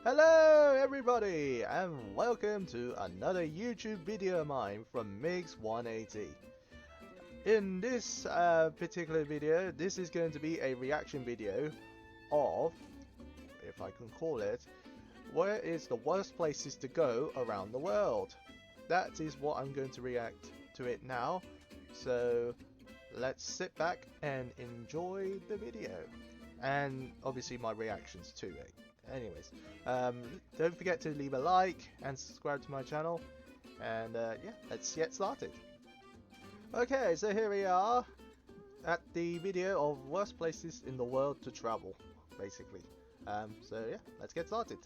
Hello everybody and welcome to another YouTube video of mine from Migs180. In this particular video, this is going to be a reaction video of, if I can call it, where is the worst places to go around the world. That is what I'm going to react to it now, so let's sit back and enjoy the video. And obviously my reactions to it. Anyways, don't forget to leave a like and subscribe to my channel, and yeah, let's get started. Okay, so here we are at the video of worst places in the world to travel, basically. So yeah, let's get started.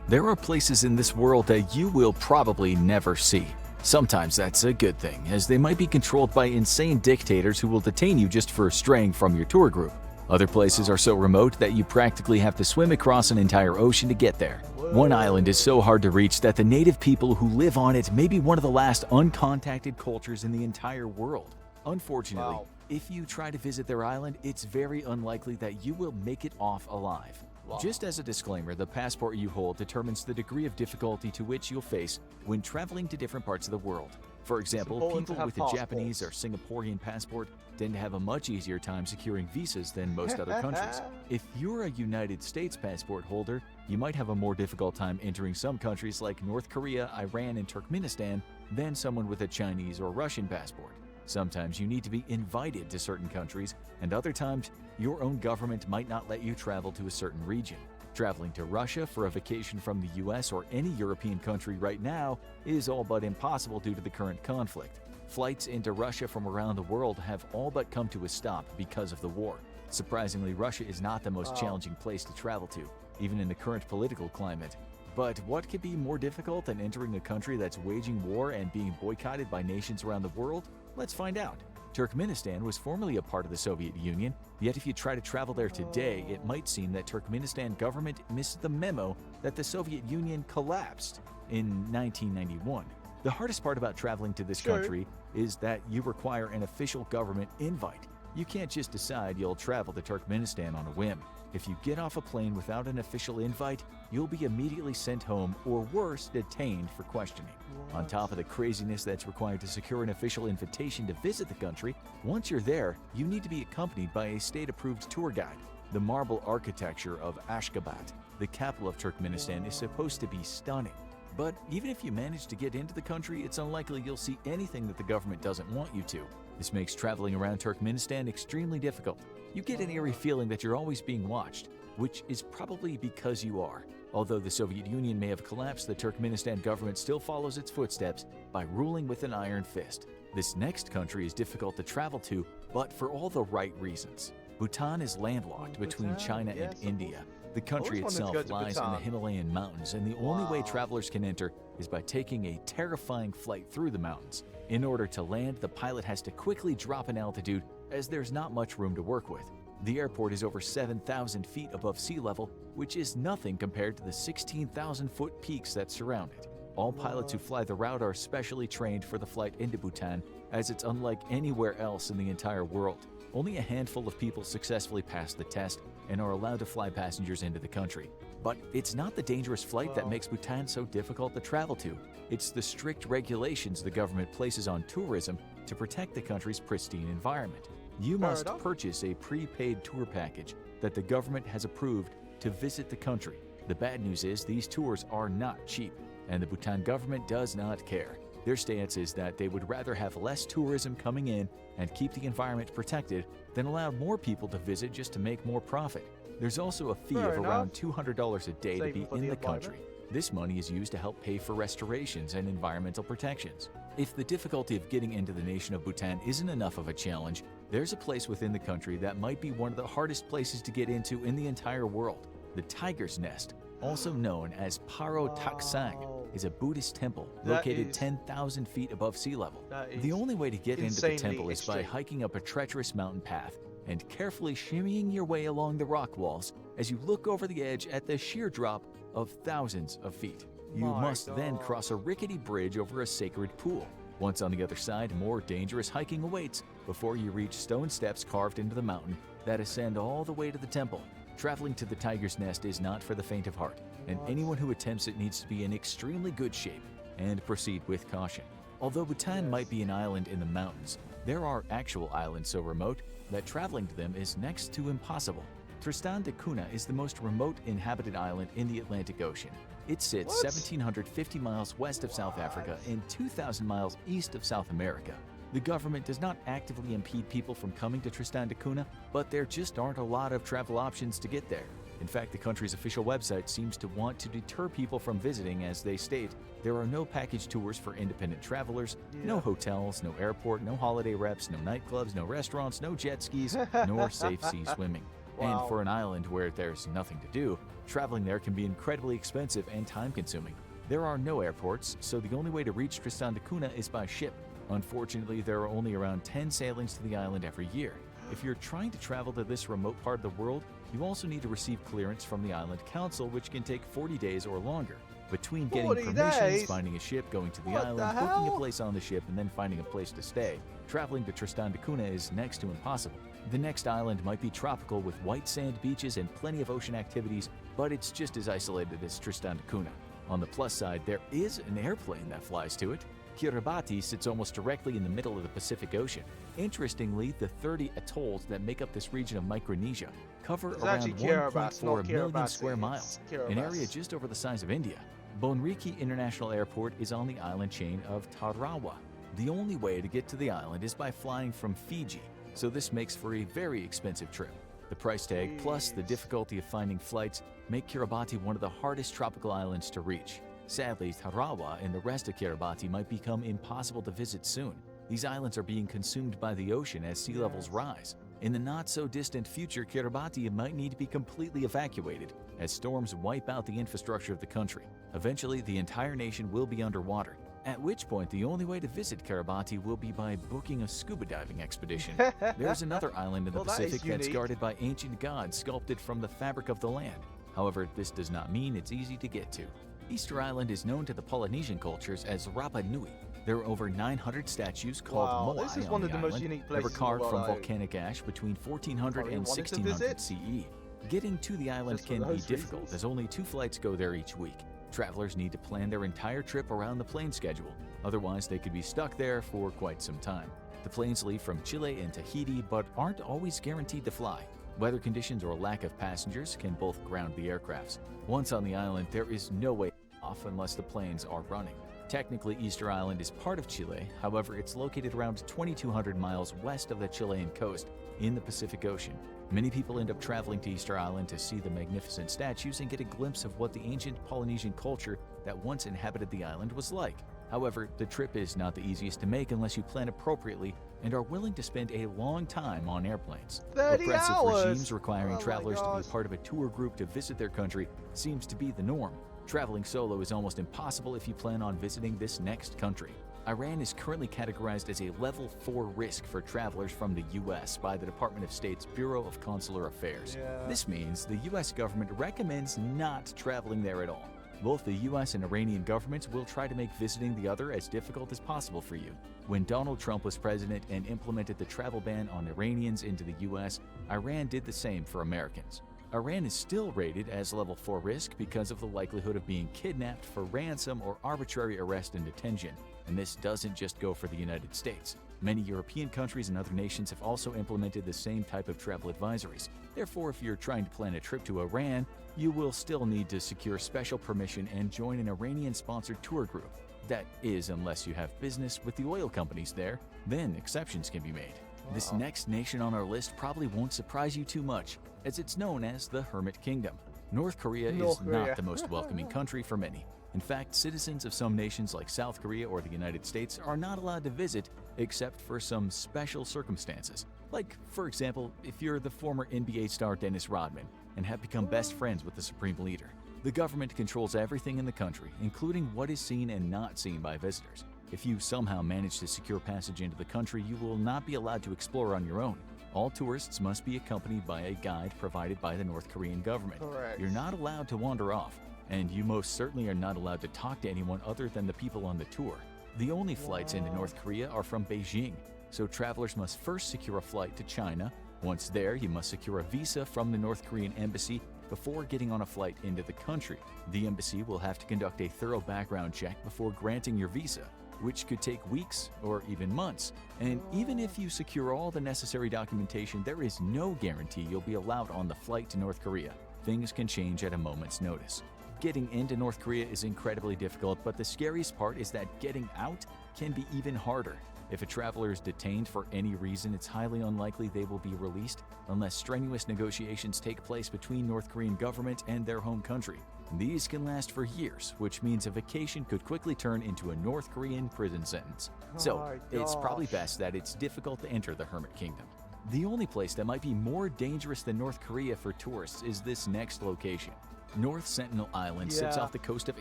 There are places in this world that you will probably never see. Sometimes that's a good thing, as they might be controlled by insane dictators who will detain you just for straying from your tour group. Other places are so remote that you practically have to swim across an entire ocean to get there. One island is so hard to reach that the native people who live on it may be one of the last uncontacted cultures in the entire world. Unfortunately, if you try to visit their island, it's very unlikely that you will make it off alive. Just as a disclaimer, the passport you hold determines the degree of difficulty to which you'll face when traveling to different parts of the world. For example, people with a Japanese or Singaporean passport tend to have a much easier time securing visas than most other countries. If you're a United States passport holder, you might have a more difficult time entering some countries like North Korea, Iran, and Turkmenistan than someone with a Chinese or Russian passport. Sometimes you need to be invited to certain countries, and other times your own government might not let you travel to a certain region. Traveling to Russia for a vacation from the US or any European country right now is all but impossible due to the current conflict. Flights into Russia from around the world have all but come to a stop because of the war. Surprisingly, Russia is not the most challenging place to travel to, even in the current political climate. But what could be more difficult than entering a country that's waging war and being boycotted by nations around the world? Let's find out. Turkmenistan was formerly a part of the Soviet Union, yet if you try to travel there today, it might seem that Turkmenistan government missed the memo that the Soviet Union collapsed in 1991. The hardest part about traveling to this country is that you require an official government invite. You can't just decide you'll travel to Turkmenistan on a whim. If you get off a plane without an official invite, you'll be immediately sent home or worse, detained for questioning. On top of the craziness that's required to secure an official invitation to visit the country, once you're there, you need to be accompanied by a state-approved tour guide. The marble architecture of Ashgabat, the capital of Turkmenistan, is supposed to be stunning. But even if you manage to get into the country, it's unlikely you'll see anything that the government doesn't want you to. This makes traveling around Turkmenistan extremely difficult. You get an eerie feeling that you're always being watched, which is probably because you are. Although the Soviet Union may have collapsed, the Turkmenistan government still follows its footsteps by ruling with an iron fist. This next country is difficult to travel to, but for all the right reasons. Bhutan is landlocked between China and India. The country itself lies in the Himalayan mountains, and the only way travelers can enter is by taking a terrifying flight through the mountains. In order to land, the pilot has to quickly drop in altitude as there's not much room to work with. The airport is over 7,000 feet above sea level, which is nothing compared to the 16,000-foot peaks that surround it. All pilots who fly the route are specially trained for the flight into Bhutan, as it's unlike anywhere else in the entire world. Only a handful of people successfully pass the test and are allowed to fly passengers into the country. But it's not the dangerous flight that makes Bhutan so difficult to travel to. It's the strict regulations the government places on tourism to protect the country's pristine environment. You must purchase a prepaid tour package that the government has approved to visit the country. The bad news is these tours are not cheap, and the Bhutan government does not care. Their stance is that they would rather have less tourism coming in and keep the environment protected than allow more people to visit just to make more profit. There's also a fee of around $200 a day to be in the country. This money is used to help pay for restorations and environmental protections. If the difficulty of getting into the nation of Bhutan isn't enough of a challenge, there's a place within the country that might be one of the hardest places to get into in the entire world. The Tiger's Nest, also known as Paro Taksang, is a Buddhist temple located 10,000 feet above sea level. The only way to get into the temple is by hiking up a treacherous mountain path and carefully shimmying your way along the rock walls as you look over the edge at the sheer drop of thousands of feet. You must then cross a rickety bridge over a sacred pool. Once on the other side, more dangerous hiking awaits before you reach stone steps carved into the mountain that ascend all the way to the temple. Traveling to the Tiger's Nest is not for the faint of heart, and anyone who attempts it needs to be in extremely good shape and proceed with caution. Although Bhutan might be an island in the mountains, there are actual islands so remote that traveling to them is next to impossible. Tristan da Cunha is the most remote inhabited island in the Atlantic Ocean. It sits 1,750 miles west of South Africa and 2,000 miles east of South America. The government does not actively impede people from coming to Tristan da Cunha, but there just aren't a lot of travel options to get there. In fact, the country's official website seems to want to deter people from visiting, as they state, there are no package tours for independent travelers, no hotels, no airport, no holiday reps, no nightclubs, no restaurants, no jet skis, nor safe sea swimming. Wow. And for an island where there's nothing to do, traveling there can be incredibly expensive and time-consuming. There are no airports, so the only way to reach Tristan da Cunha is by ship. Unfortunately, there are only around 10 sailings to the island every year. If you're trying to travel to this remote part of the world, you also need to receive clearance from the Island Council, which can take 40 days or longer. Between getting 40 permissions, days? finding a ship, going to the What island, the booking hell? a place on the ship, and then finding a place to stay, traveling to Tristan da Cunha is next to impossible. The next island might be tropical with white sand beaches and plenty of ocean activities, but it's just as isolated as Tristan da Cunha. On the plus side, there is an airplane that flies to it. Kiribati sits almost directly in the middle of the Pacific Ocean. Interestingly, the 30 atolls that make up this region of Micronesia cover It's around actually Kiribati, 1.4 not million Kiribati, square it's miles, an Kiribati. area just over the size of India. Bonriki International Airport is on the island chain of Tarawa. The only way to get to the island is by flying from Fiji, so this makes for a very expensive trip. The price tag plus the difficulty of finding flights make Kiribati one of the hardest tropical islands to reach. Sadly, Tarawa and the rest of Kiribati might become impossible to visit soon. These islands are being consumed by the ocean as sea levels rise. In the not-so-distant future, Kiribati might need to be completely evacuated as storms wipe out the infrastructure of the country. Eventually, the entire nation will be underwater, at which point the only way to visit Kiribati will be by booking a scuba diving expedition. There's another island in the Well, that is Pacific that's unique. guarded by ancient gods sculpted from the fabric of the land. However, this does not mean it's easy to get to. Easter Island is known to the Polynesian cultures as Rapa Nui. There are over 900 statues called Wow, moai this is on one the of the most island unique that were places in the carved world from I volcanic ash between 1400 probably and wanted to 1600 visit. CE. Getting to the island Just for can be those difficult, reasons. as only 2 flights go there each week. Travelers need to plan their entire trip around the plane schedule, otherwise they could be stuck there for quite some time. The planes leave from Chile and Tahiti but aren't always guaranteed to fly. Weather conditions or lack of passengers can both ground the aircrafts. Once on the island, there is no way off unless the planes are running. Technically, Easter Island is part of Chile, however, it's located around 2,200 miles west of the Chilean coast in the Pacific Ocean. Many people end up traveling to Easter Island to see the magnificent statues and get a glimpse of what the ancient Polynesian culture that once inhabited the island was like. However, the trip is not the easiest to make unless you plan appropriately and are willing to spend a long time on airplanes. 30 Oppressive hours! regimes requiring Oh my travelers to gosh. be part of a tour group to visit their country seems to be the norm. Traveling solo is almost impossible if you plan on visiting this next country. Iran is currently categorized as a level 4 risk for travelers from the US by the Department of State's Bureau of Consular Affairs. Yeah. This means the US government recommends not traveling there at all. Both the US and Iranian governments will try to make visiting the other as difficult as possible for you. When Donald Trump was president and implemented the travel ban on Iranians into the US, Iran did the same for Americans. Iran is still rated as level 4 risk because of the likelihood of being kidnapped for ransom or arbitrary arrest and detention. And this doesn't just go for the United States. Many European countries and other nations have also implemented the same type of travel advisories. Therefore, if you're trying to plan a trip to Iran, you will still need to secure special permission and join an Iranian-sponsored tour group. That is, unless you have business with the oil companies there, then exceptions can be made. This next nation on our list probably won't surprise you too much, as it's known as the Hermit Kingdom. North Korea North is Korea. not the most welcoming country for many. In fact, citizens of some nations like South Korea or the United States are not allowed to visit except for some special circumstances. Like, for example, if you're the former NBA star Dennis Rodman and have become best friends with the supreme leader. The government controls everything in the country, including what is seen and not seen by visitors. If you somehow manage to secure passage into the country, you will not be allowed to explore on your own. All tourists must be accompanied by a guide provided by the North Korean government. Correct. You're not allowed to wander off, and you most certainly are not allowed to talk to anyone other than the people on the tour. The only flights into North Korea are from Beijing, so travelers must first secure a flight to China, Once there, you must secure a visa from the North Korean embassy before getting on a flight into the country. The embassy will have to conduct a thorough background check before granting your visa, which could take weeks or even months. And even if you secure all the necessary documentation, there is no guarantee you'll be allowed on the flight to North Korea. Things can change at a moment's notice. Getting into North Korea is incredibly difficult, but the scariest part is that getting out can be even harder. If a traveler is detained for any reason, it's highly unlikely they will be released unless strenuous negotiations take place between North Korean government and their home country. These can last for years, which means a vacation could quickly turn into a North Korean prison sentence. So, it's probably best that it's difficult to enter the Hermit Kingdom. The only place that might be more dangerous than North Korea for tourists is this next location. North Sentinel Island sits off the coast of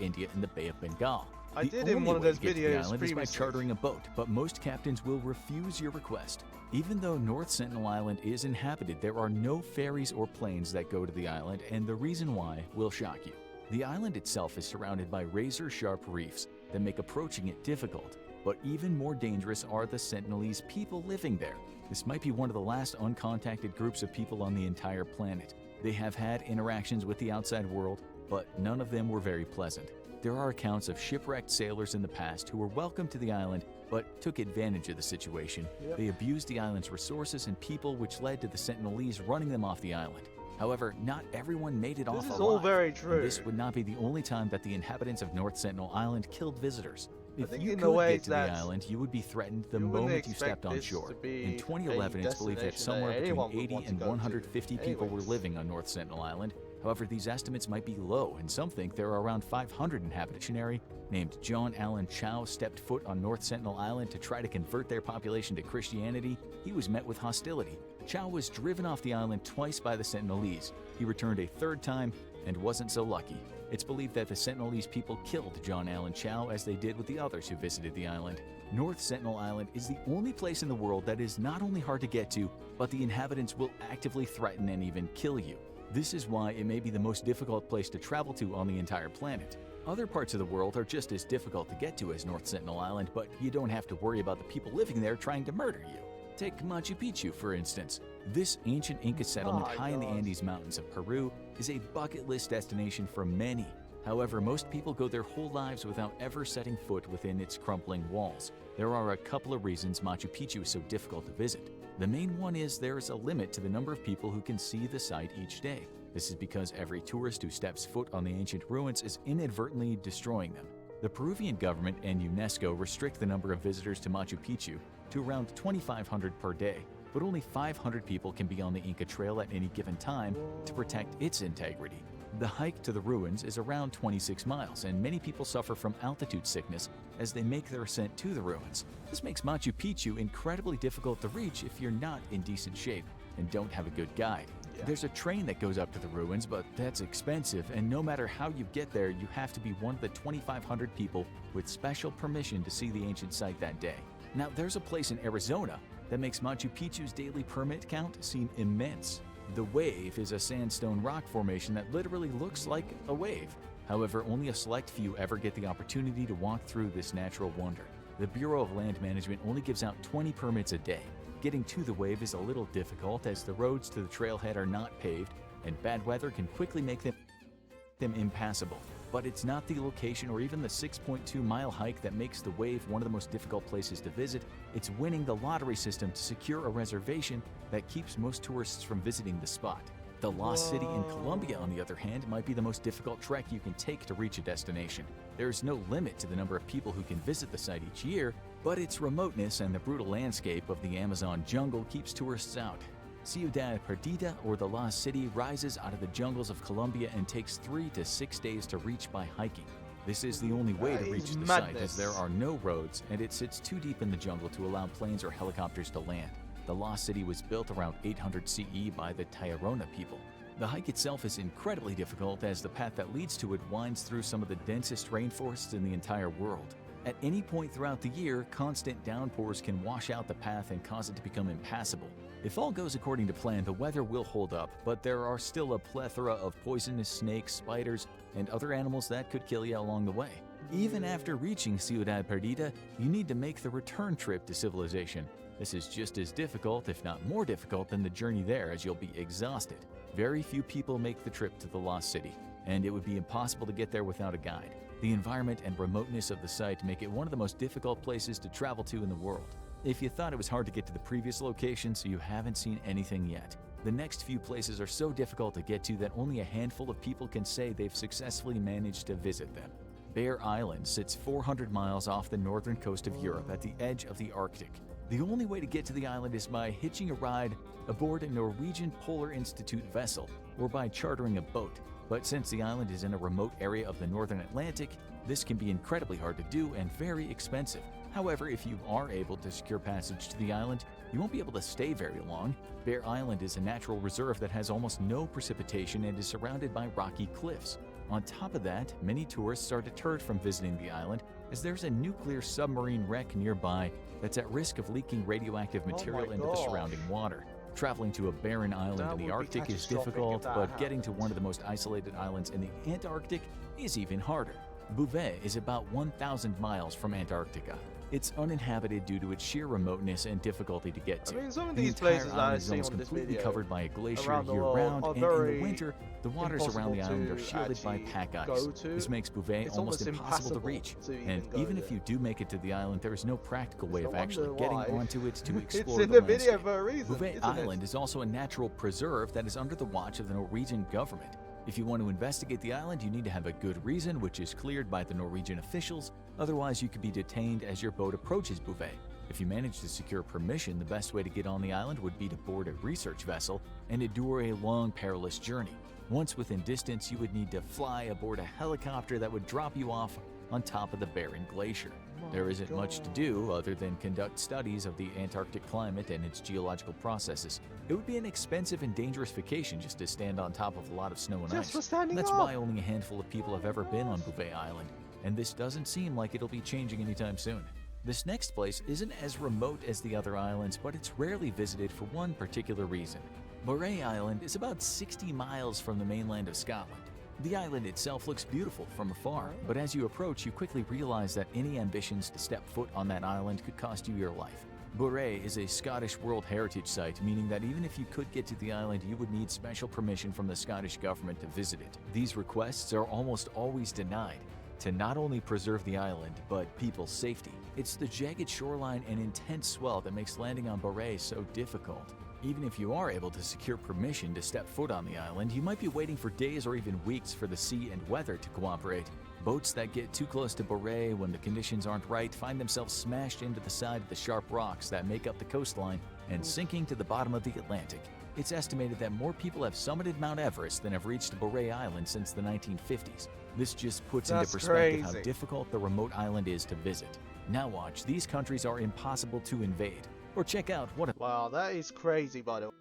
India in the Bay of Bengal. I The did in only one of way those to get to the videos island is by previously. chartering a boat, but most captains will refuse your request. Even though North Sentinel Island is inhabited, there are no ferries or planes that go to the island, and the reason why will shock you. The island itself is surrounded by razor-sharp reefs that make approaching it difficult, but even more dangerous are the Sentinelese people living there. This might be one of the last uncontacted groups of people on the entire planet. They have had interactions with the outside world, but none of them were very pleasant. There are accounts of shipwrecked sailors in the past who were welcomed to the island but took advantage of the situation. They abused the island's resources and people, which led to the Sentinelese running them off the island. However, not everyone made it off This alive. is all very and true. this would not be the only time that the inhabitants of North Sentinel Island killed visitors. If think you in could a way get to the that's- island, you would be threatened the you wouldn't moment you expect stepped on this shore. to be In 2011, a it's believed that destination somewhere that between anyone would 80 want to and go to 150 people were anyways. living on North Sentinel Island. However, these estimates might be low, and some think there are around 500 inhabitants. A missionary named John Allen Chow stepped foot on North Sentinel Island to try to convert their population to Christianity. He was met with hostility. Chow was driven off the island twice by the Sentinelese. He returned a third time and wasn't so lucky. It's believed that the Sentinelese people killed John Allen Chow, as they did with the others who visited the island. North Sentinel Island is the only place in the world that is not only hard to get to, but the inhabitants will actively threaten and even kill you. This is why it may be the most difficult place to travel to on the entire planet. Other parts of the world are just as difficult to get to as North Sentinel Island, but you don't have to worry about the people living there trying to murder you. Take Machu Picchu, for instance. This ancient Inca settlement high in the Andes Mountains of Peru is a bucket list destination for many. However, most people go their whole lives without ever setting foot within its crumbling walls. There are a couple of reasons Machu Picchu is so difficult to visit. The main one is there is a limit to the number of people who can see the site each day. This is because every tourist who steps foot on the ancient ruins is inadvertently destroying them. The Peruvian government and UNESCO restrict the number of visitors to Machu Picchu to around 2,500 per day, but only 500 people can be on the Inca Trail at any given time to protect its integrity. The hike to the ruins is around 26 miles, and many people suffer from altitude sickness as they make their ascent to the ruins. This makes Machu Picchu incredibly difficult to reach if you're not in decent shape and don't have a good guide. There's a train that goes up to the ruins, but that's expensive, and no matter how you get there, you have to be one of the 2,500 people with special permission to see the ancient site that day. Now, there's a place in Arizona that makes Machu Picchu's daily permit count seem immense. The Wave is a sandstone rock formation that literally looks like a wave. However, only a select few ever get the opportunity to walk through this natural wonder. The Bureau of Land Management only gives out 20 permits a day. Getting to the wave is a little difficult as the roads to the trailhead are not paved, and bad weather can quickly make them impassable. But it's not the location or even the 6.2-mile hike that makes the wave one of the most difficult places to visit. It's winning the lottery system to secure a reservation that keeps most tourists from visiting the spot. The Lost City in Colombia, on the other hand, might be the most difficult trek you can take to reach a destination. There's no limit to the number of people who can visit the site each year, but its remoteness and the brutal landscape of the Amazon jungle keeps tourists out. Ciudad Perdida, or the Lost City, rises out of the jungles of Colombia and takes 3 to 6 days to reach by hiking. This is the only way to That reach is the site, madness. as there are no roads and it sits too deep in the jungle to allow planes or helicopters to land. The Lost City was built around 800 CE by the Tairona people. The hike itself is incredibly difficult as the path that leads to it winds through some of the densest rainforests in the entire world. At any point throughout the year, constant downpours can wash out the path and cause it to become impassable. If all goes according to plan, the weather will hold up, but there are still a plethora of poisonous snakes, spiders, and other animals that could kill you along the way. Even after reaching Ciudad Perdida, you need to make the return trip to civilization. This is just as difficult, if not more difficult, than the journey there, as you'll be exhausted. Very few people make the trip to the Lost City, and it would be impossible to get there without a guide. The environment and remoteness of the site make it one of the most difficult places to travel to in the world. If you thought it was hard to get to the previous locations, you haven't seen anything yet. The next few places are so difficult to get to that only a handful of people can say they've successfully managed to visit them. Bear Island sits 400 miles off the northern coast of Europe at the edge of the Arctic. The only way to get to the island is by hitching a ride aboard a Norwegian Polar Institute vessel or by chartering a boat. But since the island is in a remote area of the northern Atlantic, this can be incredibly hard to do and very expensive. However, if you are able to secure passage to the island, you won't be able to stay very long. Bear Island is a natural reserve that has almost no precipitation and is surrounded by rocky cliffs. On top of that, many tourists are deterred from visiting the island as there's a nuclear submarine wreck nearby that's at risk of leaking radioactive material into the surrounding water. Traveling to a barren island in the Arctic is difficult, but getting to one of the most isolated islands in the Antarctic is even harder. Bouvet is about 1,000 miles from Antarctica. It's uninhabited due to its sheer remoteness and difficulty to get to. I mean, some of The these entire places island I is see almost on this completely video covered by a glacier around the year-round, world and are in the very winter, the waters around the island are shielded by actually pack ice. go to. This makes Bouvet It's almost almost impossible to impassable reach, to even and go even if there. you do make it to the island, there is no practical way No of actually wonder getting why. onto it to explore It's in the the video landscape. for a reason, Bouvet isn't Island it? is also a natural preserve that is under the watch of the Norwegian government. If you want to investigate the island, you need to have a good reason, which is cleared by the Norwegian officials. Otherwise, you could be detained as your boat approaches Bouvet. If you manage to secure permission, the best way to get on the island would be to board a research vessel and endure a long, perilous journey. Once within distance, you would need to fly aboard a helicopter that would drop you off on top of the barren glacier. There isn't much to do other than conduct studies of the Antarctic climate and its geological processes. It would be an expensive and dangerous vacation just to stand on top of a lot of snow and Just for ice. standing That's up. why only a handful of people have ever been on Bouvet Island, and this doesn't seem like it'll be changing anytime soon. This next place isn't as remote as the other islands, but it's rarely visited for one particular reason. Moray Island is about 60 miles from the mainland of Scotland. The island itself looks beautiful from afar, but as you approach, you quickly realize that any ambitions to step foot on that island could cost you your life. Moray is a Scottish World Heritage Site, meaning that even if you could get to the island, you would need special permission from the Scottish government to visit it. These requests are almost always denied, to not only preserve the island, but people's safety. It's the jagged shoreline and intense swell that makes landing on Moray so difficult. Even if you are able to secure permission to step foot on the island, you might be waiting for days or even weeks for the sea and weather to cooperate. Boats that get too close to Moray when the conditions aren't right find themselves smashed into the side of the sharp rocks that make up the coastline and sinking to the bottom of the Atlantic. It's estimated that more people have summited Mount Everest than have reached Moray Island since the 1950s. This just puts into That's perspective how crazy. difficult the remote island is to visit. Now watch, these countries are impossible to invade. Or check out what a Wow, that is crazy, by the way.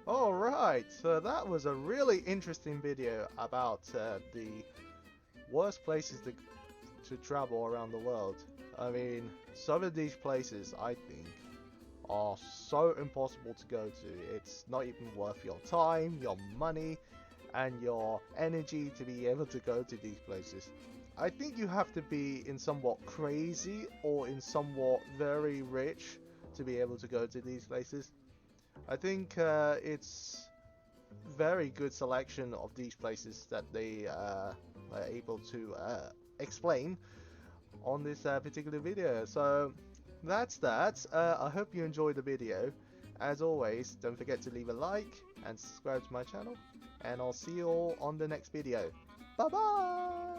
Alright, so that was a really interesting video about the worst places to travel around the world. I mean, some of these places, I think, are so impossible to go to. It's not even worth your time, your money, and your energy to be able to go to these places. I think you have to be in somewhat crazy or in somewhat very rich to be able to go to these places. I think it's very good selection of these places that they are able to explain on this particular video. So that's that. I hope you enjoyed the video. As always, don't forget to leave a like and subscribe to my channel, and I'll see you all on the next video. Bye bye.